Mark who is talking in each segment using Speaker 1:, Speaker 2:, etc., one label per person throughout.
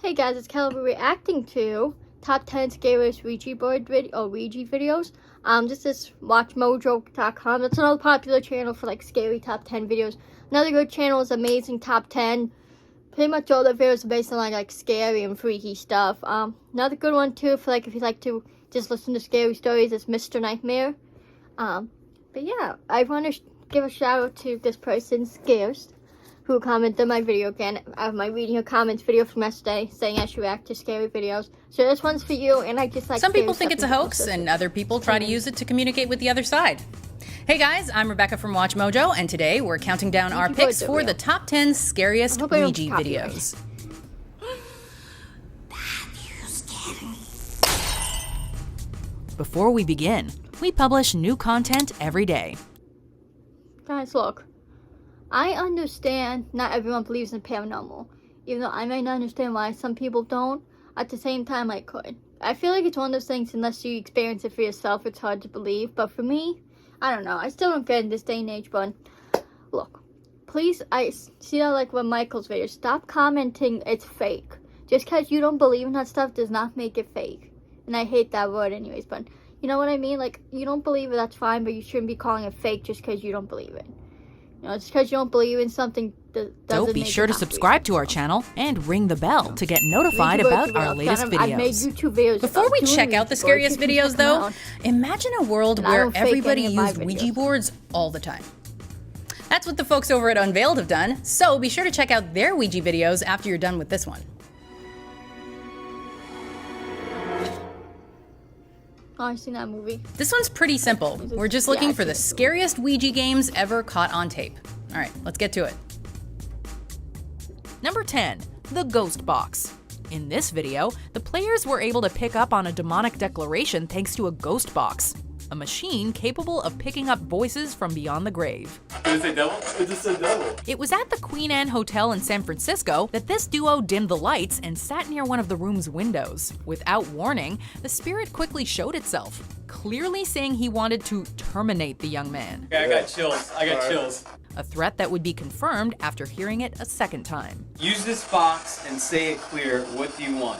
Speaker 1: Hey guys, it's Kelly reacting to top 10 scariest Ouija board Ouija videos. This is watchmojo.com. That's another popular channel for like scary top 10 videos. Another good channel is Amazing Top 10. Pretty much all the videos are based on like scary and freaky stuff. Another good one too for like if you like to just listen to scary stories is Mr. Nightmare. But yeah, I want to give a shout out to this person, Scariest, who commented on my video again. I have my reading your comments video from yesterday saying I should react to scary videos. So this one's for you, and I just like
Speaker 2: some people think it's a hoax, and other people try to use it to communicate with the other side. Hey guys, I'm Rebecca from Watch Mojo, and today we're counting down our picks for the top 10 scariest Ouija videos. Before we begin, we publish new content every day.
Speaker 1: Guys, look. I understand not everyone believes in paranormal. Even though I may not understand why some people don't, at the same time I could. I feel like it's one of those things, unless you experience it for yourself, it's hard to believe. But for me, I don't know. I still don't get in this day and age, but look. Please, I see that like with Michael's video. Stop commenting it's fake. Just because you don't believe in that stuff does not make it fake. And I hate that word anyways, but you know what I mean? Like, you don't believe it, that's fine, but you shouldn't be calling it fake just because you don't believe it. You know, just because you don't believe in something doesn't
Speaker 2: be sure to subscribe to our channel and ring the bell to get notified about our latest videos.
Speaker 1: I've made YouTube videos.
Speaker 2: Before we check out the scariest videos though, imagine a world where everybody used Ouija boards all the time. That's what the folks over at Unveiled have done, so be sure to check out their Ouija videos after you're done with this one.
Speaker 1: Oh, I've seen that movie.
Speaker 2: This one's pretty simple. We're just looking for the scariest Ouija games ever caught on tape. All right, let's get to it. Number 10, the Ghost Box. In this video, the players were able to pick up on a demonic declaration thanks to a ghost box, a machine capable of picking up voices from beyond the grave.
Speaker 3: Did it say devil? It just said devil.
Speaker 2: It was at the Queen Anne Hotel in San Francisco that this duo dimmed the lights and sat near one of the room's windows. Without warning, the spirit quickly showed itself, clearly saying he wanted to terminate the young man.
Speaker 3: Okay, I got chills. I got chills.
Speaker 2: A threat that would be confirmed after hearing it a second time.
Speaker 3: Use this box and say it clear. What do you want?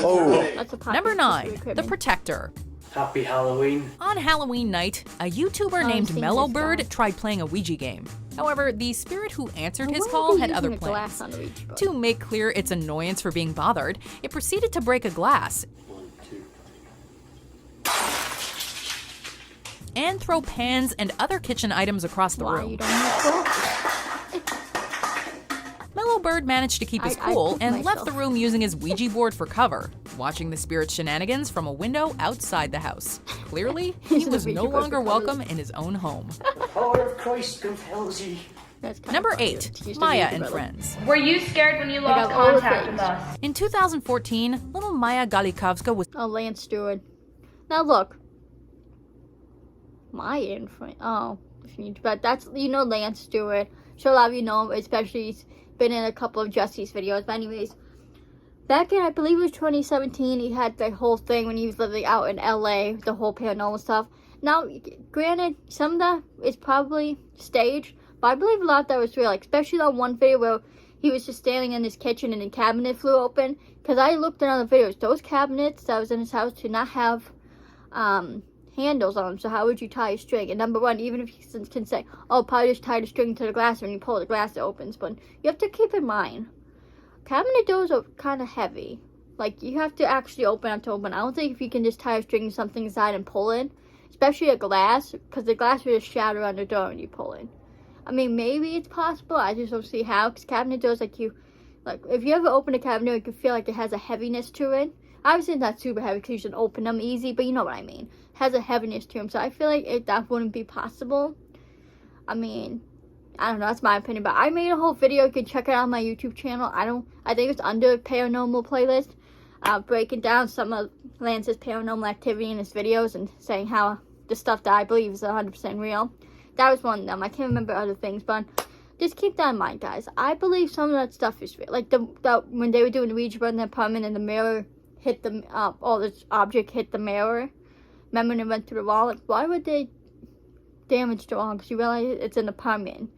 Speaker 1: Oh.
Speaker 2: Number 9, the Protector.
Speaker 4: Happy Halloween.
Speaker 2: On Halloween night, a YouTuber named Mellowbird tried playing a Ouija game. However, the spirit who answered his call had other plans. To make clear its annoyance for being bothered, it proceeded to break a glass
Speaker 4: 1, 2.
Speaker 2: and throw pans and other kitchen items across the room. Mellowbird managed to keep his cool and left the room using his Ouija board for cover, watching the spirit's shenanigans from a window outside the house. Clearly, he was no longer welcome in his own home.
Speaker 4: The power of Christ compels you.
Speaker 2: Number 8, Maya and Friends.
Speaker 5: Were you scared when you lost contact with us?
Speaker 2: In 2014, little Maya Galikovska was...
Speaker 1: Oh, Lance Stewart. Now look. Maya and Friends. Oh, but that's, you know, Lance Stewart. Sure, a lot of you know him, especially he's been in a couple of Jesse's videos. But anyways, back in, I believe it was 2017, he had the whole thing when he was living out in LA, the whole paranormal stuff. Now, granted, some of that is probably staged, but I believe a lot of that was real, like, especially that one video where he was just standing in his kitchen and a cabinet flew open. Because I looked at other videos, those cabinets that was in his house did not have handles on them, so how would you tie a string? And number one, even if you can say, oh, probably just tie the string to the glass, when you pull the glass it opens, but you have to keep in mind, cabinet doors are kind of heavy. Like, you have to actually open it to open. I don't think if you can just tie a string to something inside and pull it, especially a glass, because the glass will just shatter on the door when you pull it. I mean, maybe it's possible, I just don't see how, because cabinet doors, like, if you ever open a cabinet, you can feel like it has a heaviness to it. Obviously, it's not super heavy because you should open them easy, but you know what I mean. It has a heaviness to them, so I feel like that wouldn't be possible. I mean, I don't know, that's my opinion, but I made a whole video. You can check it out on my YouTube channel. I think it's under paranormal playlist, breaking down some of Lance's paranormal activity in his videos and saying how the stuff that I believe is 100% real. That was one of them. I can't remember other things, but just keep that in mind, guys. I believe some of that stuff is real. Like when they were doing the Ouija board in the apartment and the mirror hit the this object hit the mirror. Remember when it went through the wall? Like, why would they damage the wall? Because you realize it's an apartment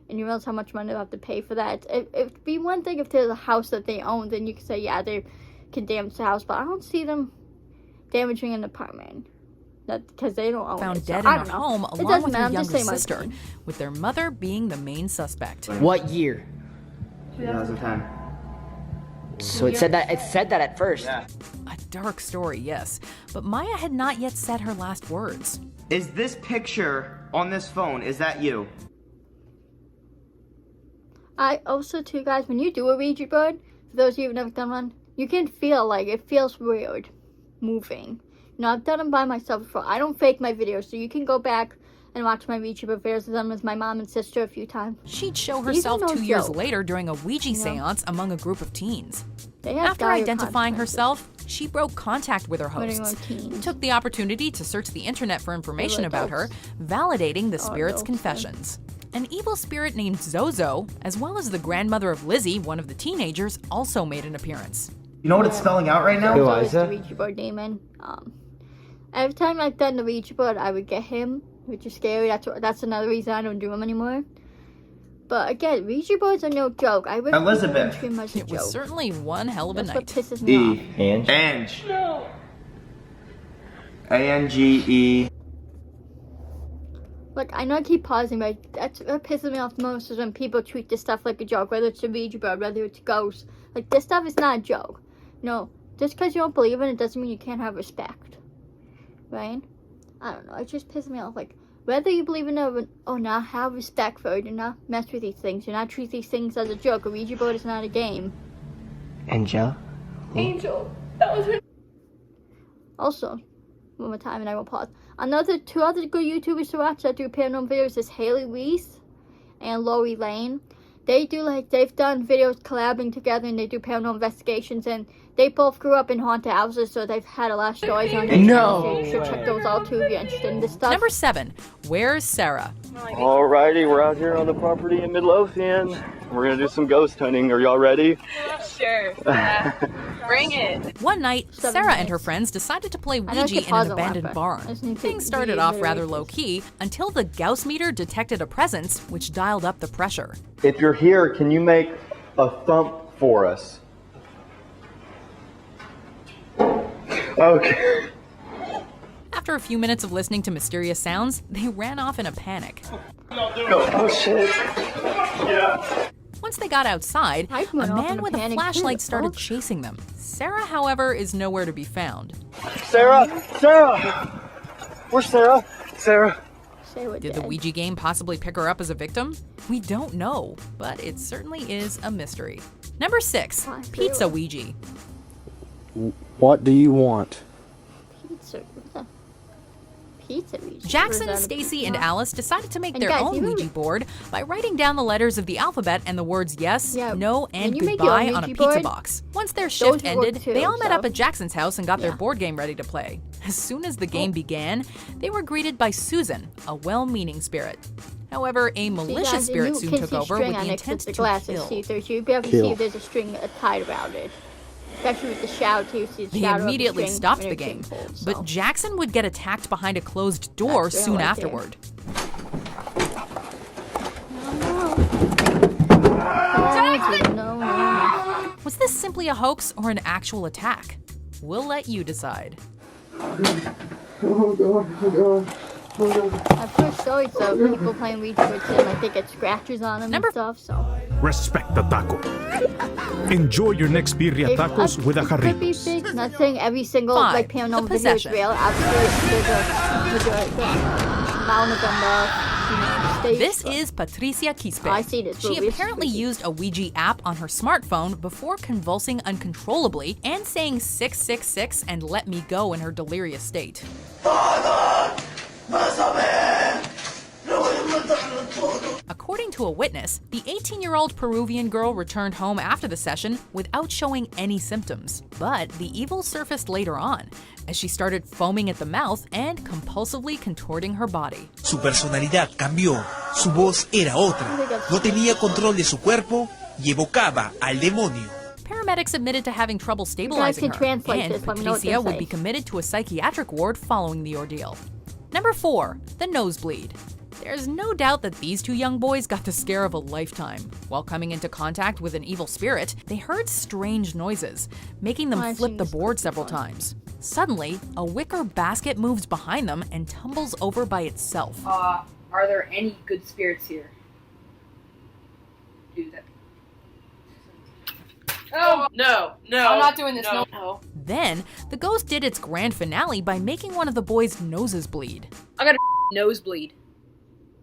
Speaker 1: and you realize how much money they'll have to pay for that. It'd be one thing if there's a house that they own, then you could say, yeah, they can damage the house, but I don't see them damaging an apartment. Because they don't own
Speaker 2: Found
Speaker 1: it.
Speaker 2: dead
Speaker 1: So,
Speaker 2: in her home along with her younger sister,
Speaker 1: opinion.
Speaker 2: with their mother being the main suspect.
Speaker 6: What year?
Speaker 7: 2010.
Speaker 6: So it said that at first.
Speaker 7: Yeah.
Speaker 2: A dark story, yes, but Maya had not yet said her last words.
Speaker 7: Is this picture on this phone, is that you?
Speaker 1: I also, too, guys, when you do a Ouija board, for those of you who've never done one, you can feel like it feels weird moving. You know, I've done them by myself before. I don't fake my videos, so you can go back and watch my Ouija board videos. I've done with my mom and sister a few times.
Speaker 2: She'd show
Speaker 1: These
Speaker 2: herself
Speaker 1: are no
Speaker 2: 2 years
Speaker 1: joke.
Speaker 2: later during a Ouija seance among a group of teens.
Speaker 1: They have
Speaker 2: After
Speaker 1: dire
Speaker 2: identifying
Speaker 1: consequences.
Speaker 2: herself, she broke contact with her
Speaker 1: Putting
Speaker 2: hosts,
Speaker 1: on teens.
Speaker 2: took the opportunity to search the internet for information
Speaker 1: They're
Speaker 2: about her,
Speaker 1: adults.
Speaker 2: validating the
Speaker 1: Oh,
Speaker 2: spirit's
Speaker 1: no.
Speaker 2: confessions. An evil spirit named Zozo, as well as the grandmother of Lizzie, one of the teenagers, also made an appearance.
Speaker 7: You know what it's spelling out right now?
Speaker 6: Who
Speaker 1: So
Speaker 6: is
Speaker 1: it's the
Speaker 6: it?
Speaker 1: Ouija board demon. Every time I've done the Ouija board, I would get him, which is scary. That's another reason I don't do them anymore. But again, Ouija boards are no joke. I would
Speaker 7: Elizabeth.
Speaker 1: treat them as a
Speaker 2: It was
Speaker 1: joke.
Speaker 2: certainly one hell of a
Speaker 1: That's what
Speaker 2: night.
Speaker 1: pisses me off.
Speaker 7: Ange. No. A-N-G-E.
Speaker 1: Look, I know I keep pausing, but that's what pisses me off the most is when people treat this stuff like a joke, whether it's a Ouija board, whether it's ghosts. Like, this stuff is not a joke. No, just because you don't believe in it doesn't mean you can't have respect. Right? I don't know, it just pisses me off. Like, whether you believe in it or not, have respect for it. Do not mess with these things. Do not treat these things as a joke. A Ouija board is not a game.
Speaker 6: Angel?
Speaker 5: Angel. That was her.
Speaker 1: Also, one more time and I will pause. Two other good YouTubers to watch that do paranormal videos is Haley Weiss and Lori Lane. They've done videos collabing together and they do paranormal investigations, and they both grew up in haunted houses, so they've had a lot of stories on their channel, so you should check those out too if you're interested in this stuff.
Speaker 2: Number 7, Where's Sarah?
Speaker 8: Alrighty, we're out here on the property in Midlothian. We're gonna do some ghost hunting. Are y'all ready?
Speaker 5: Sure. Bring it.
Speaker 2: One night,
Speaker 1: 7
Speaker 2: Sarah and
Speaker 1: minutes.
Speaker 2: her friends decided to play
Speaker 1: I know I
Speaker 2: Ouija
Speaker 1: keep
Speaker 2: in an
Speaker 1: pausing a lot,
Speaker 2: abandoned
Speaker 1: but I
Speaker 2: barn.
Speaker 1: just need to
Speaker 2: Things started off rather
Speaker 1: reiterate this.
Speaker 2: low-key until the Gauss meter detected a presence which dialed up the pressure.
Speaker 8: If you're here, can you make a thump for us? Okay.
Speaker 2: After a few minutes of listening to mysterious sounds, they ran off in a panic.
Speaker 8: Oh shit. Yeah.
Speaker 2: Once they got outside,
Speaker 1: I
Speaker 2: a
Speaker 1: went off in
Speaker 2: man
Speaker 1: a
Speaker 2: with a
Speaker 1: panic too,
Speaker 2: flashlight
Speaker 1: the
Speaker 2: started
Speaker 1: fuck?
Speaker 2: chasing them. Sarah, however, is nowhere to be found.
Speaker 8: Sarah! Sarah! Where's Sarah? Sarah!
Speaker 1: Say we're
Speaker 2: Did the
Speaker 1: dead.
Speaker 2: Ouija game possibly pick her up as a victim? We don't know, but it certainly is a mystery. Number 6,
Speaker 1: Why,
Speaker 2: Pizza
Speaker 1: really?
Speaker 2: Ouija.
Speaker 9: What do you want?
Speaker 1: Pizza. What's that? Pizza Ouija.
Speaker 2: Jackson,
Speaker 1: Or is that a
Speaker 2: Stacy,
Speaker 1: pizza?
Speaker 2: and Alice decided to make
Speaker 1: And
Speaker 2: their
Speaker 1: guys,
Speaker 2: own
Speaker 1: even-
Speaker 2: Ouija board by writing down the letters of the alphabet and the words yes,
Speaker 1: Yeah,
Speaker 2: no,
Speaker 1: when
Speaker 2: and
Speaker 1: you make your
Speaker 2: goodbye
Speaker 1: own
Speaker 2: on a
Speaker 1: Ouija
Speaker 2: pizza
Speaker 1: board,
Speaker 2: box. Once their
Speaker 1: those
Speaker 2: shift
Speaker 1: work
Speaker 2: ended,
Speaker 1: too,
Speaker 2: they all met
Speaker 1: so-
Speaker 2: up at Jackson's house and got their
Speaker 1: Yeah.
Speaker 2: board game ready to play. As soon as the game began, they were greeted by Susan, a well-meaning spirit. However, a
Speaker 1: See,
Speaker 2: malicious
Speaker 1: guys,
Speaker 2: spirit
Speaker 1: you
Speaker 2: soon
Speaker 1: can
Speaker 2: took
Speaker 1: see
Speaker 2: over
Speaker 1: string
Speaker 2: with
Speaker 1: on
Speaker 2: the
Speaker 1: next to
Speaker 2: intent
Speaker 1: the
Speaker 2: to
Speaker 1: glasses.
Speaker 2: kill.
Speaker 1: See, so you'll be able to
Speaker 9: Kill.
Speaker 1: see if there's a string tied around it. Especially with the shadow, too. See the
Speaker 2: They
Speaker 1: shadow of the
Speaker 2: immediately
Speaker 1: string
Speaker 2: stopped
Speaker 1: when
Speaker 2: the
Speaker 1: it's
Speaker 2: game,
Speaker 1: being pulled,
Speaker 2: but
Speaker 1: so.
Speaker 2: Jackson would get attacked behind a closed door
Speaker 1: That's real
Speaker 2: soon
Speaker 1: right there.
Speaker 2: afterward.
Speaker 1: No.
Speaker 2: Was this simply a hoax or an actual attack? We'll let you decide.
Speaker 1: I've heard stories of people playing Ouija boards and like they get scratches on them
Speaker 2: Number-
Speaker 1: and stuff, so.
Speaker 10: Respect the taco. Enjoy your next birria tacos with a
Speaker 1: It could be
Speaker 10: jarritos.
Speaker 1: big. Not saying every single
Speaker 2: 5,
Speaker 1: like
Speaker 2: the
Speaker 1: paranormal video is
Speaker 2: possession.
Speaker 1: real. Obviously, there's a amount of them. Stage,
Speaker 2: This
Speaker 1: but-
Speaker 2: is Patricia Quispe.
Speaker 1: I see this
Speaker 2: She
Speaker 1: movie. It's
Speaker 2: apparently
Speaker 1: spooky.
Speaker 2: used a Ouija app on her smartphone before convulsing uncontrollably and saying 666 and let me go in her delirious state. According to a witness, the 18-year-old Peruvian girl returned home after the session without showing any symptoms. But the evil surfaced later on, as she started foaming at the mouth and compulsively contorting her body.
Speaker 11: Su personalidad cambió, su voz era otra, no tenía control de su cuerpo y evocaba al demonio.
Speaker 2: Paramedics admitted to having trouble stabilizing
Speaker 1: can
Speaker 2: her,
Speaker 1: translate
Speaker 2: and
Speaker 1: this, let me know what
Speaker 2: Patricia
Speaker 1: they
Speaker 2: would
Speaker 1: say.
Speaker 2: be committed to a psychiatric ward following the ordeal. Number 4, the nosebleed. There's no doubt that these two young boys got the scare of a lifetime. While coming into contact with an evil spirit, they heard strange noises, making them flip the board several times. Suddenly, a wicker basket moves behind them and tumbles over by itself.
Speaker 5: Are there any good spirits here? Do that. Oh, no. I'm not doing this, no.
Speaker 2: Then, the ghost did its grand finale by making one of the boys' noses bleed.
Speaker 5: I got a nosebleed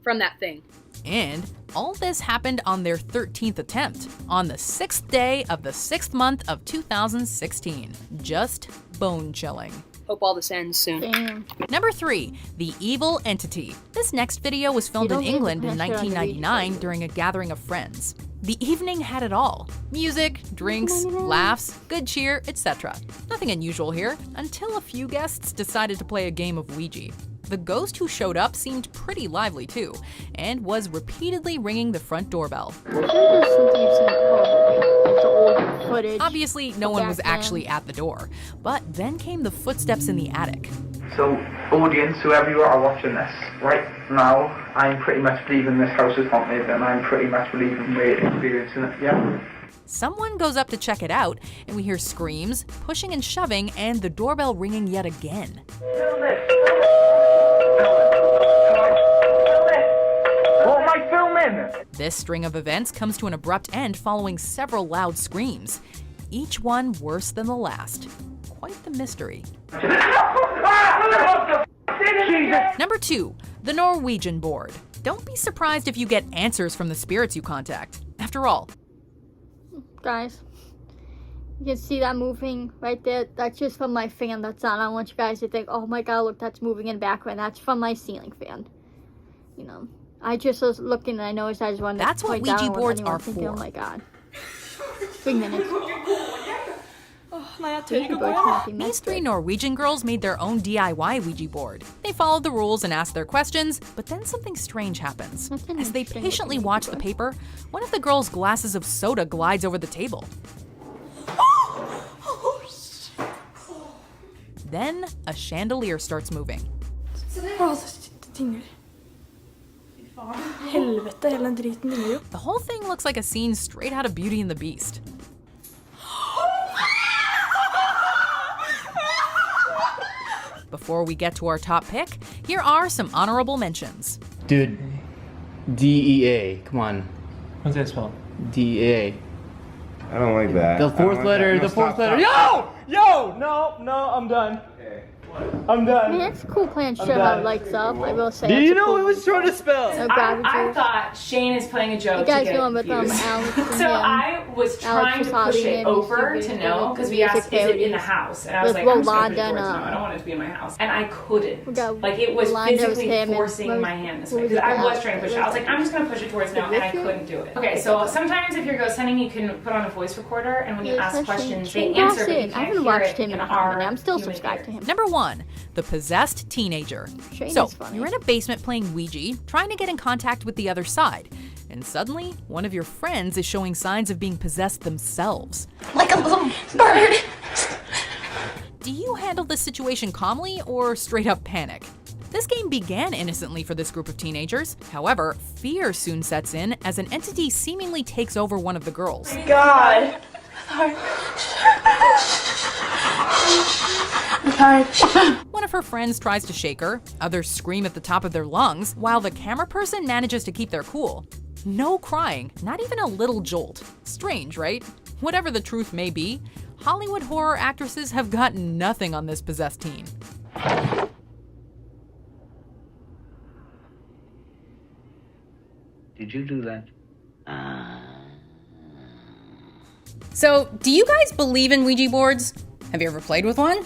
Speaker 5: from that thing.
Speaker 2: And all this happened on their 13th attempt, on the 6th day of the 6th month of 2016. Just bone-chilling.
Speaker 5: Hope all this ends soon.
Speaker 1: Damn.
Speaker 2: Number 3, the evil entity. This next video was filmed in England in 1999 during a gathering of friends. The evening had it all. Music, drinks, laughs, good cheer, etc. Nothing unusual here, until a few guests decided to play a game of Ouija. The ghost who showed up seemed pretty lively too, and was repeatedly ringing the front doorbell. Obviously, no one was actually at the door, but then came the footsteps in the attic.
Speaker 12: So, audience, whoever you are watching this, right now, I'm pretty much believing this house is haunted, and I'm pretty much believing we're experiencing it, yeah?
Speaker 2: Someone goes up to check it out, and we hear screams, pushing and shoving, and the doorbell ringing yet again.
Speaker 12: What am I filming?
Speaker 2: This string of events comes to an abrupt end following several loud screams, each one worse than the last. Quite the mystery. Number 2, the Norwegian board. Don't be surprised if you get answers from the spirits you contact. After all,
Speaker 1: guys, you can see that moving right there. That's just from my fan that's on. I don't want you guys to think, oh my god, look, that's moving in the background. That's from my ceiling fan. You know, I just was looking and I noticed I just wanted to
Speaker 2: that's what
Speaker 1: point
Speaker 2: Ouija
Speaker 1: down
Speaker 2: boards are
Speaker 1: thinking,
Speaker 2: for.
Speaker 1: oh my god. 3 minutes.
Speaker 2: These 3 Norwegian girls made their own DIY Ouija board. They followed the rules and asked their questions, but then something strange happens. As they patiently watch the paper, one of the girls' glasses of soda glides over the table. Then a chandelier starts moving. The whole thing looks like a scene straight out of Beauty and the Beast. Before we get to our top pick, here are some honorable mentions.
Speaker 3: Dude, DEA, come on. What's that spell? DEA.
Speaker 8: I don't like that.
Speaker 3: The fourth letter, the fourth letter. Yo! Yo! No, I'm done. I'm done.
Speaker 1: I mean, it's a cool plan to show how it lights up, I will say.
Speaker 3: Do you know it was trying to spell?
Speaker 13: I thought Shane is playing a joke.
Speaker 1: You guys
Speaker 13: to
Speaker 1: know
Speaker 13: get
Speaker 1: I'm with
Speaker 13: Alex. So I was trying to push it over to no, because we asked, is it in the house? And I was like, I'm just going to push it towards no, I don't want it to be in my house. And I couldn't. Like, it was physically forcing my hand this way. Because I was trying to push it. I was like, I'm just going to push it towards no, and I couldn't do it. Okay, so sometimes if you're ghost hunting, you can put on a voice recorder, and when you ask questions, they answer, but you can't
Speaker 1: I haven't watched him in a hot minute. I'm still subscribed to him.
Speaker 2: Number 1, the possessed teenager. So, you're in a basement playing Ouija, trying to get in contact with the other side, and suddenly, one of your friends is showing signs of being possessed themselves.
Speaker 14: Like a little bird.
Speaker 2: Do you handle this situation calmly or straight up panic? This game began innocently for this group of teenagers. However, fear soon sets in as an entity seemingly takes over one of the girls.
Speaker 14: Oh my god.
Speaker 2: One of her friends tries to shake her, others scream at the top of their lungs, while the camera person manages to keep their cool. No crying, not even a little jolt. Strange, right? Whatever the truth may be, Hollywood horror actresses have got nothing on this possessed teen.
Speaker 15: Did you do that?
Speaker 2: So, do you guys believe in Ouija boards? Have you ever played with one?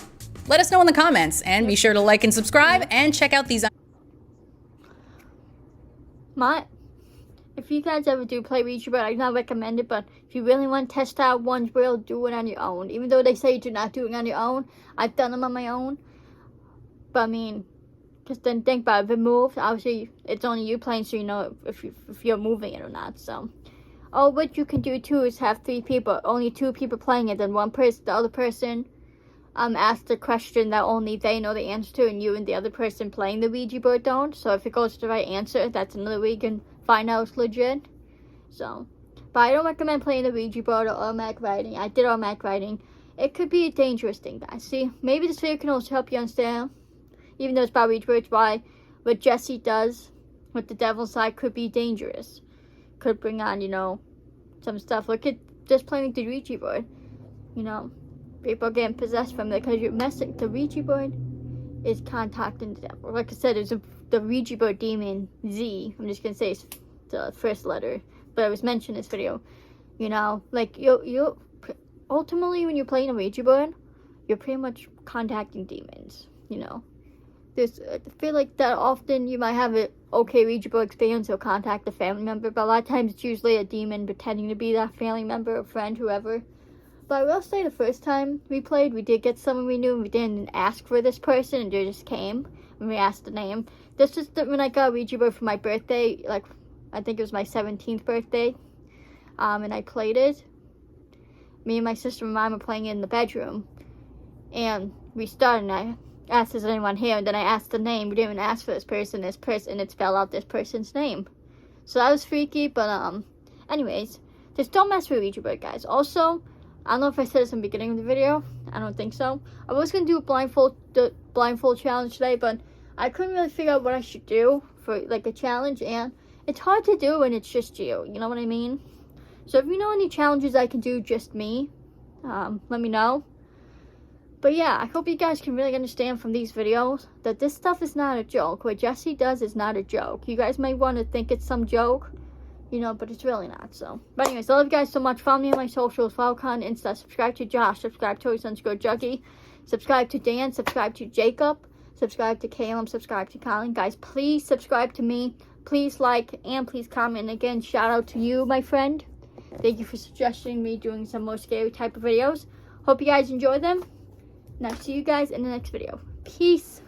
Speaker 2: Let us know in the comments, and be sure to like and subscribe, and check out these.
Speaker 1: If you guys ever do play Ouija board, I do not recommend it, but if you really want to test out one's real, do it on your own. Even though they say do not do it on your own, I've done them on my own. But I mean, just then think about it. If it moves, obviously it's only you playing, so you know if you're moving it or not. So, what you can do too is have 3 people, only 2 people playing it, then one person, the other person asked a question that only they know the answer to, and you and the other person playing the Ouija board don't. So if it goes to the right answer, that's another way you can find out it's legit. So, but I don't recommend playing the Ouija board or automatic writing. I did automatic writing. It could be a dangerous thing, guys. See, maybe this video can also help you understand, even though it's about Ouija boards, why what Jesse does with the devil's side could be dangerous. Could bring on, you know, some stuff. Look at just playing the Ouija board. You know, people getting possessed from it because you're messing. The Ouija board is contacting the devil. Like I said, there's the Ouija board demon Z. I'm just gonna say it's the first letter, but it was mentioned in this video. You know, like you ultimately when you're playing a Ouija board, you're pretty much contacting demons. You know, there's I feel like that often you might have an okay Ouija board experience, you'll contact a family member, but a lot of times it's usually a demon pretending to be that family member or friend, whoever. But I will say the first time we played, we did get someone we knew, and we didn't ask for this person, and they just came, and we asked the name. This is when I got a Ouija board for my birthday, like, I think it was my 17th birthday, and I played it. Me and my sister and mom were playing it in the bedroom, and we started, and I asked, is there anyone here? And then I asked the name. We didn't even ask for this person, and it spelled out this person's name. So that was freaky, but, anyways, just don't mess with Ouija board, guys. Also, I don't know if I said this in the beginning of the video. I don't think so. I was going to do the blindfold challenge today, but I couldn't really figure out what I should do for, like, a challenge, and it's hard to do when it's just you. You know what I mean? So if you know any challenges I can do just me, let me know. But yeah, I hope you guys can really understand from these videos that this stuff is not a joke. What Jesse does is not a joke. You guys might want to think it's some joke, you know, but it's really not. So, but anyways, I love you guys so much. Follow me on my socials, follow Con, Insta, subscribe to Josh, subscribe to Toys_Juggy, subscribe to Dan, subscribe to Jacob, subscribe to Caleb, subscribe to Colin. Guys, please subscribe to me. Please like and please comment. And again, shout out to you, my friend. Thank you for suggesting me doing some more scary type of videos. Hope you guys enjoy them. And I'll see you guys in the next video. Peace.